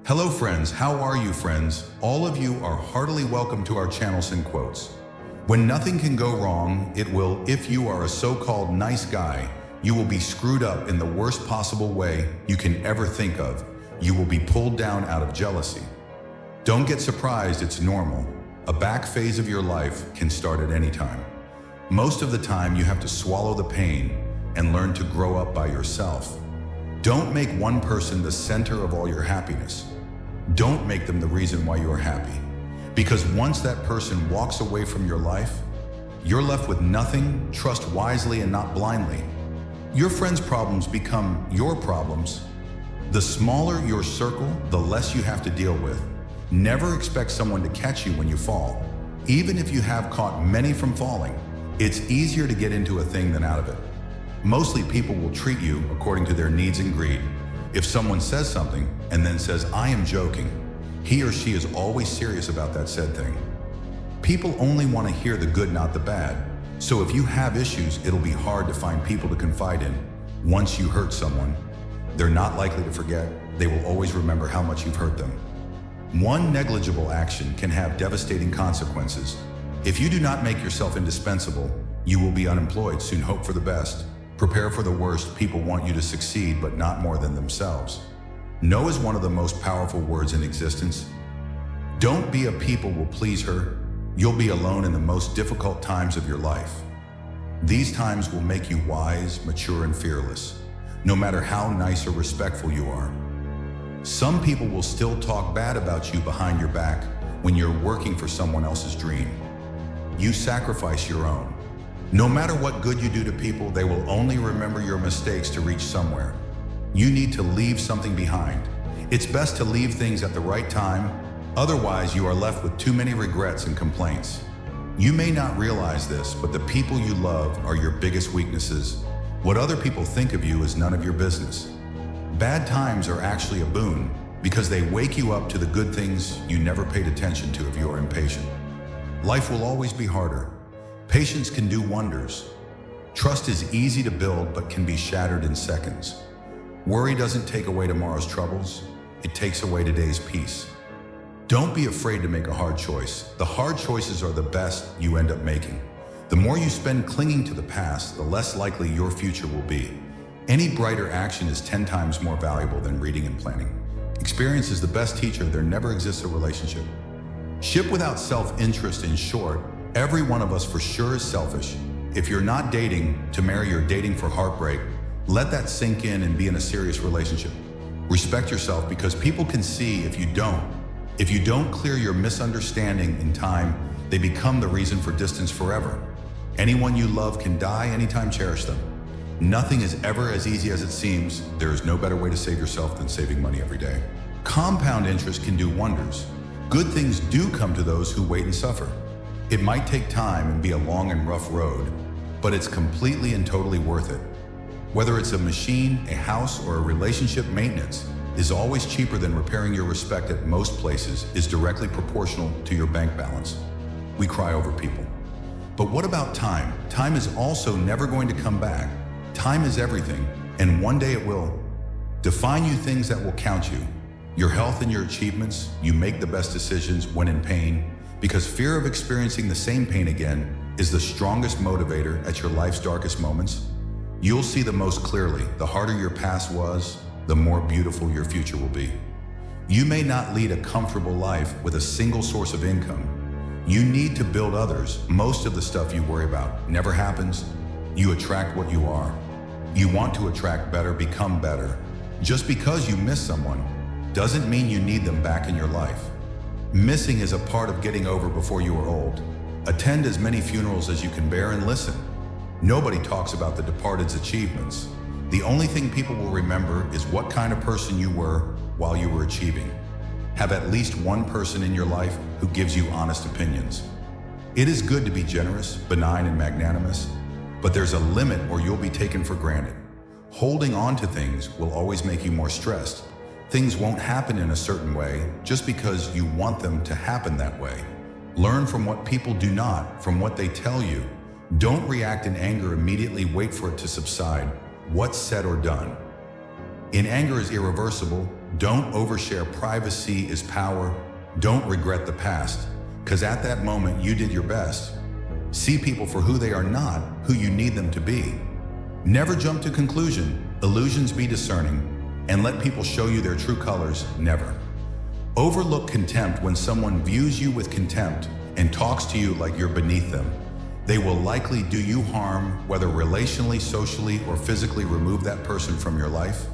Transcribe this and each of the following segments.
Hello friends, how are you friends? All of you are heartily welcome to our channel in quotes. When nothing can go wrong, it will. If you are a so-called nice guy, you will be screwed up in the worst possible way you can ever think of. You will be pulled down out of jealousy. Don't get surprised, it's normal. A back phase of your life can start at any time. Most of the time you have to swallow the pain and learn to grow up by yourself. Don't make one person the center of all your happiness. Don't make them the reason why you are happy. Because once that person walks away from your life, you're left with nothing. Trust wisely and not blindly. Your friends' problems become your problems. The smaller your circle, the less you have to deal with. Never expect someone to catch you when you fall. Even if you have caught many from falling, it's easier to get into a thing than out of it. Mostly people will treat you according to their needs and greed. If someone says something and then says, "I am joking," he or she is always serious about that said thing. People only want to hear the good, not the bad. So if you have issues, it'll be hard to find people to confide in. Once you hurt someone, they're not likely to forget. They will always remember how much you've hurt them. One negligible action can have devastating consequences. If you do not make yourself indispensable, you will be unemployed. Soon hope for the best. Prepare for the worst. People want you to succeed, but not more than themselves. No is one of the most powerful words in existence. Don't be a people will please her. You'll be alone in the most difficult times of your life. These times will make you wise, mature, and fearless, no matter how nice or respectful you are. Some people will still talk bad about you behind your back when you're working for someone else's dream. You sacrifice your own. No matter what good you do to people, they will only remember your mistakes to reach somewhere. You need to leave something behind. It's best to leave things at the right time. Otherwise, you are left with too many regrets and complaints. You may not realize this, but the people you love are your biggest weaknesses. What other people think of you is none of your business. Bad times are actually a boon because they wake you up to the good things you never paid attention to if you are impatient. Life will always be harder. Patience can do wonders. Trust is easy to build but can be shattered in seconds. Worry doesn't take away tomorrow's troubles, it takes away today's peace. Don't be afraid to make a hard choice. The hard choices are the best you end up making. The more you spend clinging to the past, the less likely your future will be. Any brighter action is 10 times more valuable than reading and planning. Experience is the best teacher. There never exists a relationship. Ship without self-interest. In short, every one of us for sure is selfish. If you're not dating to marry, you're dating for heartbreak. Let that sink in and be in a serious relationship. Respect yourself because people can see if you don't. If you don't clear your misunderstanding in time, they become the reason for distance forever. Anyone you love can die anytime. Cherish them. Nothing is ever as easy as it seems. There is no better way to save yourself than saving money every day. Compound interest can do wonders. Good things do come to those who wait and suffer. It might take time and be a long and rough road, but it's completely and totally worth it. Whether it's a machine, a house, or a relationship, maintenance is always cheaper than repairing. Your respect at most places is directly proportional to your bank balance. We cry over people. But what about time? Time is also never going to come back. Time is everything, and one day it will. Define you things that will count you. Your health and your achievements. You make the best decisions when in pain, because fear of experiencing the same pain again is the strongest motivator at your life's darkest moments. You'll see the most clearly. The harder your past was, the more beautiful your future will be. You may not lead a comfortable life with a single source of income. You need to build others. Most of the stuff you worry about never happens. You attract what you are. You want to attract better, become better. Just because you miss someone doesn't mean you need them back in your life. Missing is a part of getting over before you are old. Attend as many funerals as you can bear and listen. Nobody talks about the departed's achievements. The only thing people will remember is what kind of person you were while you were achieving. Have at least one person in your life who gives you honest opinions. It is good to be generous, benign, and magnanimous, but there's a limit or you'll be taken for granted. Holding on to things will always make you more stressed. Things won't happen in a certain way just because you want them to happen that way. Learn from what people do not, from what they tell you. Don't react in anger immediately. Wait for it to subside. What's said or done in anger is irreversible. Don't overshare. Privacy is power. Don't regret the past, because at that moment you did your best. See people for who they are, not who you need them to be. Never jump to conclusion. Illusions. Be discerning and let people show you their true colors. Never overlook contempt. When someone views you with contempt and talks to you like you're beneath them, they will likely do you harm, whether relationally, socially, or physically. Remove that person from your life.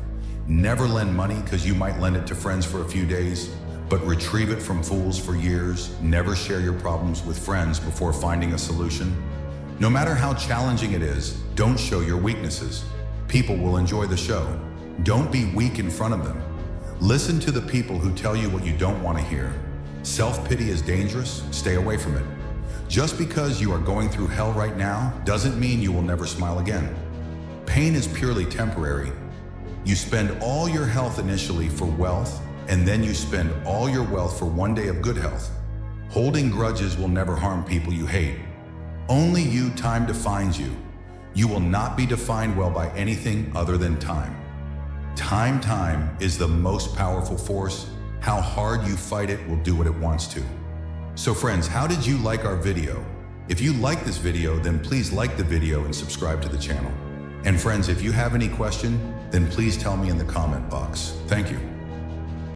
Never lend money, because you might lend it to friends for a few days, but retrieve it from fools for years. Never share your problems with friends before finding a solution. No matter how challenging it is, don't show your weaknesses. People will enjoy the show. Don't be weak in front of them. Listen to the people who tell you what you don't want to hear. Self-pity is dangerous. Stay away from it. Just because you are going through hell right now doesn't mean you will never smile again. Pain is purely temporary. You spend all your health initially for wealth, and then you spend all your wealth for one day of good health. Holding grudges will never harm people you hate. Only you. Time defines you. You will not be defined well by anything other than time. Time is the most powerful force. How hard you fight it will do what it wants to. So friends, how did you like our video? If you like this video, then please like the video and subscribe to the channel. And friends, if you have any question, then please tell me in the comment box. Thank you.